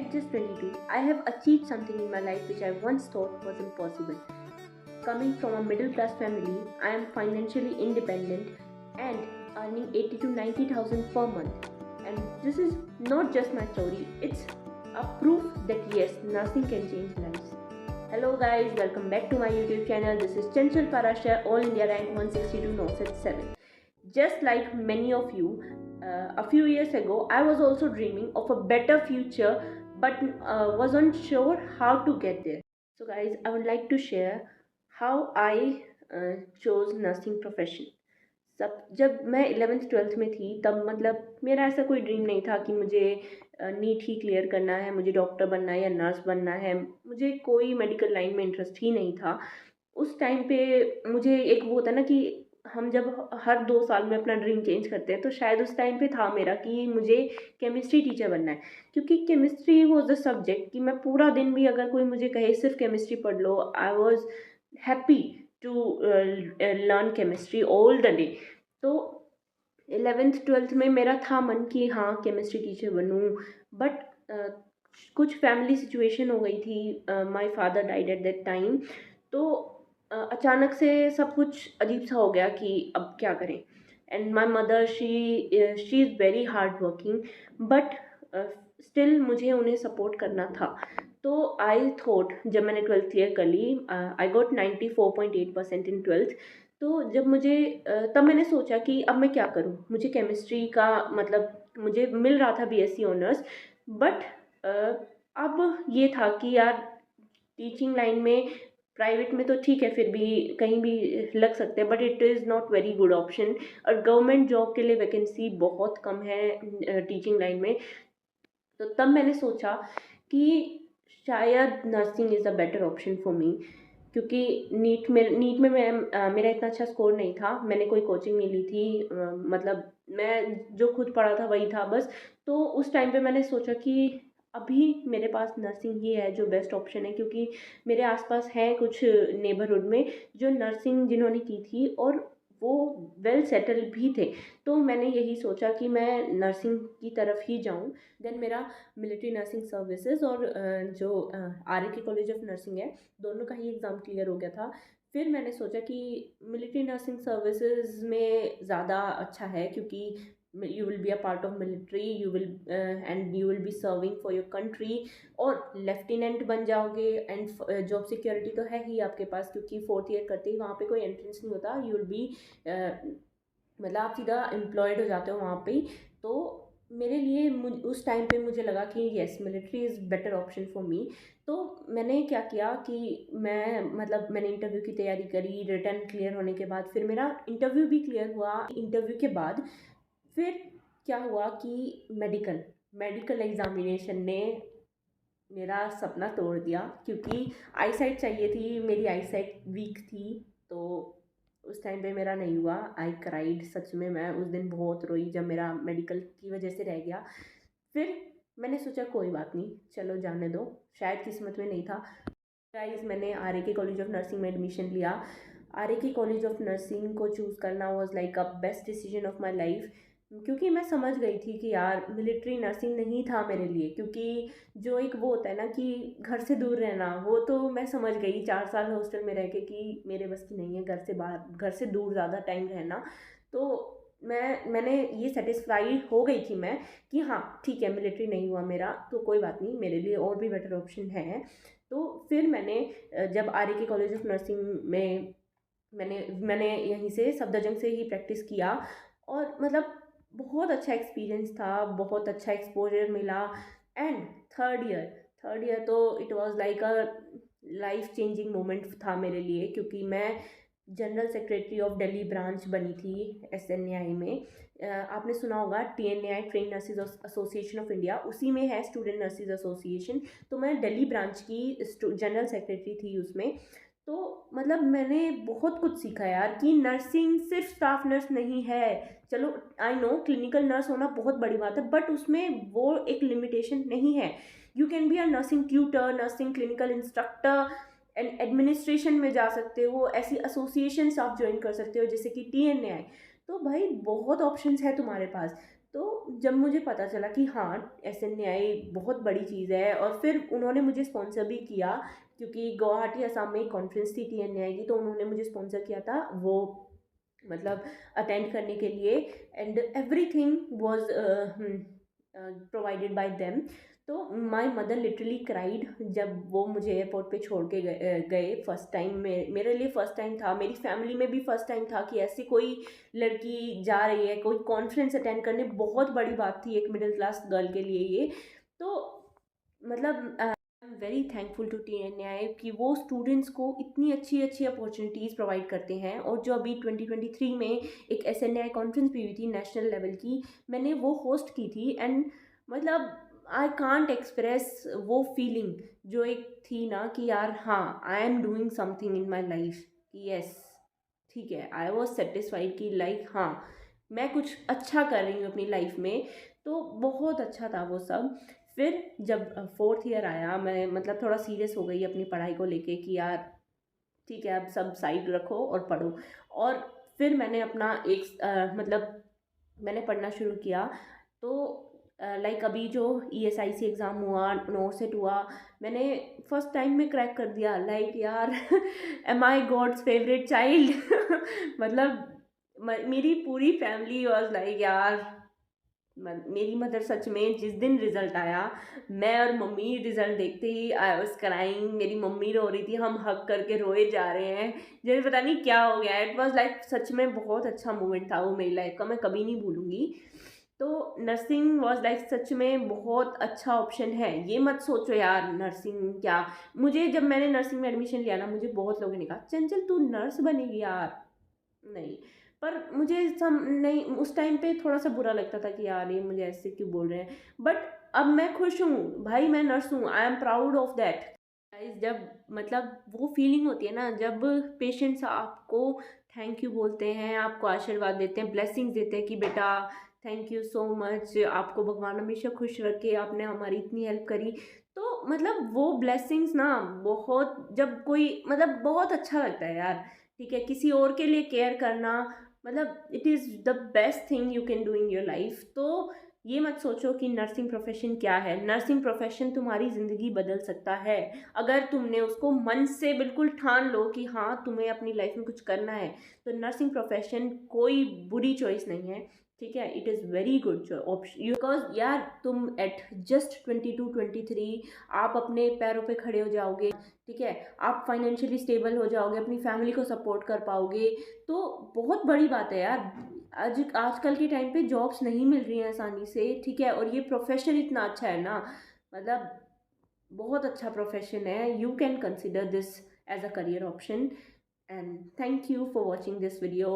At just 22, I have achieved something in my life which I once thought was impossible. Coming from a middle class family, I am financially independent and earning 80 to 90,000 per month. And this is not just my story, it's a proof that yes, nothing can change lives. Hello guys, welcome back to my YouTube channel. This is Chanchal Parashar, All India Rank 162 NOSET 7. Just like many of you, a few years ago, I was also dreaming of a better future but wasn't sure how to get there. So, guys, I would like to share how I chose nursing profession. सब जब मैं 11th 12th में थी तब मतलब मेरा ऐसा कोई ड्रीम नहीं था कि मुझे नीट ही क्लियर करना है, मुझे डॉक्टर बनना है या नर्स बनना है, मुझे कोई मेडिकल लाइन में इंटरेस्ट ही नहीं था। उस टाइम पे मुझे एक वो होता है ना कि हम जब हर 2 साल में अपना ड्रीम चेंज करते हैं, तो शायद उस टाइम पे था मेरा कि मुझे केमिस्ट्री टीचर बनना है, क्योंकि केमिस्ट्री वॉज द सब्जेक्ट कि मैं पूरा दिन भी अगर कोई मुझे कहे सिर्फ केमिस्ट्री पढ़ लो, I was happy to learn chemistry all the day. तो 11th 12th में मेरा था मन कि हाँ केमिस्ट्री टीचर बनूँ, बट कुछ फैमिली सिचुएशन हो गई थी, my father died at that time. तो अचानक से सब कुछ अजीब सा हो गया कि अब क्या करें। And my mother she is very hard working, but still मुझे उन्हें सपोर्ट करना था। तो आई थॉट जब मैंने 12th क्लियर कर ली, आई गॉट 94.8% इन 12th। तो जब मुझे तब मैंने सोचा कि अब मैं क्या करूं, मुझे केमिस्ट्री का मतलब मुझे मिल रहा था बीएससी ऑनर्स, बट अब ये था कि यार टीचिंग लाइन में प्राइवेट में तो ठीक है, फिर भी कहीं भी लग सकते हैं, but it is not very good option. और गवर्नमेंट जॉब के लिए वैकेंसी बहुत कम है टीचिंग लाइन में। तो तब मैंने सोचा कि शायद nursing is a better option for me, क्योंकि नीट में मेरा इतना अच्छा स्कोर नहीं था, मैंने कोई कोचिंग नहीं ली थी, मतलब मैं जो खुद पढ़ा था वही था बस। तो उस टाइम पे मैंने सोचा कि अभी मेरे पास नर्सिंग ही है जो बेस्ट ऑप्शन है, क्योंकि मेरे आसपास हैं कुछ नेबरहुड में जो नर्सिंग जिन्होंने की थी और वो वेल सेटल भी थे। तो मैंने यही सोचा कि मैं नर्सिंग की तरफ ही जाऊं। देन मेरा मिलिट्री नर्सिंग सर्विसेज और जो आर के कॉलेज ऑफ नर्सिंग है, दोनों का ही एग्ज़ाम क्लियर हो गया था। फिर मैंने सोचा कि मिलिट्री नर्सिंग सर्विसेज में ज़्यादा अच्छा है, क्योंकि you will be a part of military, you will and you will be serving for your country, और लेफ्टिनेंट बन जाओगे। एंड जॉब सिक्योरिटी तो है ही आपके पास, क्योंकि 4th ईयर करते ही वहाँ पे कोई एंट्रेंस नहीं होता, यू विल बी मतलब आप सीधा एम्प्लॉयड हो जाते हो वहाँ पे ही। तो मेरे लिए उस टाइम पे मुझे लगा कि yes military is better option for me. तो मैंने क्या किया कि मैंने इंटरव्यू की तैयारी करी, रिटर्न क्लियर होने के बाद फिर मेरा इंटरव्यू भी क्लियर हुआ। इंटरव्यू के बाद फिर क्या हुआ कि मेडिकल मेडिकल एग्जामिनेशन ने मेरा सपना तोड़ दिया, क्योंकि आईसाइट चाहिए थी, मेरी आईसाइट वीक थी। तो उस टाइम पे मेरा नहीं हुआ। आई क्राइड, सच में मैं उस दिन बहुत रोई जब मेरा मेडिकल की वजह से रह गया। फिर मैंने सोचा कोई बात नहीं, चलो जाने दो, शायद किस्मत में नहीं था। गाइस, मैंने के कॉलेज ऑफ नर्सिंग में एडमिशन लिया। के कॉलेज ऑफ नर्सिंग को चूज़ करना was like a best decision of my life, क्योंकि मैं समझ गई थी कि यार मिलिट्री नर्सिंग नहीं था मेरे लिए। क्योंकि जो एक वो होता है ना कि घर से दूर रहना, वो तो मैं समझ गई 4 साल हॉस्टल में रह के कि मेरे बस की नहीं है घर से बाहर, घर से दूर ज़्यादा टाइम रहना। तो मैंने ये सेटिस्फाई हो गई थी मैं कि हाँ ठीक है, मिलिट्री नहीं हुआ मेरा तो कोई बात नहीं, मेरे लिए और भी बेटर ऑप्शन है। तो फिर मैंने जब के कॉलेज ऑफ नर्सिंग में मैंने यहीं से सफदरजंग से ही प्रैक्टिस किया, और मतलब बहुत अच्छा एक्सपीरियंस था, बहुत अच्छा एक्सपोजर मिला। एंड थर्ड ईयर तो it was like a life changing moment था मेरे लिए, क्योंकि मैं general secretary of Delhi branch बनी थी एसएनएआई में। आपने सुना होगा TNAI, train nurses association of India, उसी में है स्टूडेंट नर्सेज एसोसिएशन। तो मैं दिल्ली ब्रांच की जनरल सेक्रेटरी थी उसमें। तो मतलब मैंने बहुत कुछ सीखा यार कि नर्सिंग सिर्फ स्टाफ नर्स नहीं है। चलो आई नो क्लिनिकल नर्स होना बहुत बड़ी बात है, बट उसमें वो एक लिमिटेशन नहीं है। You can be a nursing tutor, nursing clinical instructor, and administration में जा सकते हो, ऐसी एसोसिएशंस आप ज्वाइन कर सकते हो जैसे कि टीएनएआई। तो भाई बहुत ऑप्शंस है तुम्हारे पास। तो जब मुझे पता चला कि हाँ, एसएनएआई बहुत बड़ी चीज़ है, और फिर उन्होंने मुझे स्पॉन्सर भी किया, क्योंकि गुवाहाटी असम में एक कॉन्फ्रेंस थी टीएनएआई की, तो उन्होंने मुझे स्पॉन्सर किया था वो, मतलब अटेंड करने के लिए, and everything was provided by them. तो माय मदर लिटरली क्राइड जब वो मुझे एयरपोर्ट पे छोड़ के गए फर्स्ट टाइम में। मेरे लिए फ़र्स्ट टाइम था, मेरी फैमिली में भी फ़र्स्ट टाइम था कि ऐसी कोई लड़की जा रही है कोई कॉन्फ्रेंस अटेंड करने। बहुत बड़ी बात थी एक मिडिल क्लास गर्ल के लिए ये। तो मतलब I am very thankful to TNAI कि वो स्टूडेंट्स को इतनी अच्छी अच्छी अपॉर्चुनिटीज़ प्रोवाइड करते हैं। और जो अभी 2023 में एक एसएनएआई कॉन्फ्रेंस भी हुई थी नेशनल लेवल की, मैंने वो होस्ट की थी, एंड मतलब आई कांट एक्सप्रेस वो फीलिंग जो एक थी ना कि यार हाँ, I am doing something in my life, कि यस ठीक है, आई वॉज सेटिस्फाइड कि लाइक हाँ, मैं कुछ अच्छा कर रही हूँ अपनी लाइफ में। तो बहुत अच्छा था वो सब। फिर जब फोर्थ ईयर आया, मैं मतलब थोड़ा सीरियस हो गई अपनी पढ़ाई को लेके कि यार ठीक है, अब सब साइड रखो और पढ़ो। और फिर मैंने अपना एक मतलब मैंने पढ़ना शुरू किया। तो लाइक अभी जो ईएसआईसी एग्ज़ाम हुआ, नोट सेट हुआ, मैंने फर्स्ट टाइम में क्रैक कर दिया। लाइक यार एम आई गॉड्स फेवरेट चाइल्ड मतलब मेरी पूरी फैमिली वॉज लाइक यार, मेरी मदर सच में जिस दिन रिजल्ट आया, मैं और मम्मी रिजल्ट देखते ही आई वाज क्राइंग। मेरी मम्मी रो रही थी, हम हग करके रोए जा रहे हैं, जैसे पता नहीं क्या हो गया। इट वाज लाइक सच में बहुत अच्छा मोमेंट था वो मेरी लाइफ का, मैं कभी नहीं भूलूंगी। तो नर्सिंग वाज लाइक सच में बहुत अच्छा ऑप्शन है। ये मत सोचो यार नर्सिंग क्या, मुझे जब मैंने नर्सिंग में एडमिशन लिया ना, मुझे बहुत लोगों ने कहा चंचल तू नर्स बनेगी यार। नहीं, पर मुझे सम नहीं, उस टाइम पे थोड़ा सा बुरा लगता था कि यार ये मुझे ऐसे क्यों बोल रहे हैं। बट अब मैं खुश हूँ भाई, मैं नर्स हूँ, I am proud of that. Guys जब मतलब वो फीलिंग होती है ना, जब पेशेंट्स आपको थैंक यू बोलते हैं, आपको आशीर्वाद देते हैं, ब्लेसिंग्स देते हैं कि बेटा थैंक यू सो मच, आपको भगवान हमेशा खुश रखे, आपने हमारी इतनी हेल्प करी। तो मतलब वो ब्लेसिंग्स ना बहुत, जब कोई मतलब बहुत अच्छा लगता है यार। ठीक है, किसी और के लिए केयर करना, मतलब it is the best thing you can do in your life. तो ये मत सोचो कि नर्सिंग प्रोफेशन क्या है। नर्सिंग प्रोफेशन तुम्हारी ज़िंदगी बदल सकता है अगर तुमने उसको मन से बिल्कुल ठान लो कि हाँ तुम्हें अपनी लाइफ में कुछ करना है। तो नर्सिंग प्रोफेशन कोई बुरी चॉइस नहीं है, ठीक है, it is very good option. Because यार तुम एट जस्ट 22-23 आप अपने पैरों पे खड़े हो जाओगे, ठीक है, आप फाइनेंशियली स्टेबल हो जाओगे, अपनी फैमिली को सपोर्ट कर पाओगे। तो बहुत बड़ी बात है यार। आजकल के टाइम पे जॉब्स नहीं मिल रही हैं आसानी से, ठीक है, और ये प्रोफेशन इतना अच्छा है ना, मतलब बहुत अच्छा प्रोफेशन है। You can consider this as a career option. And thank you for watching this video.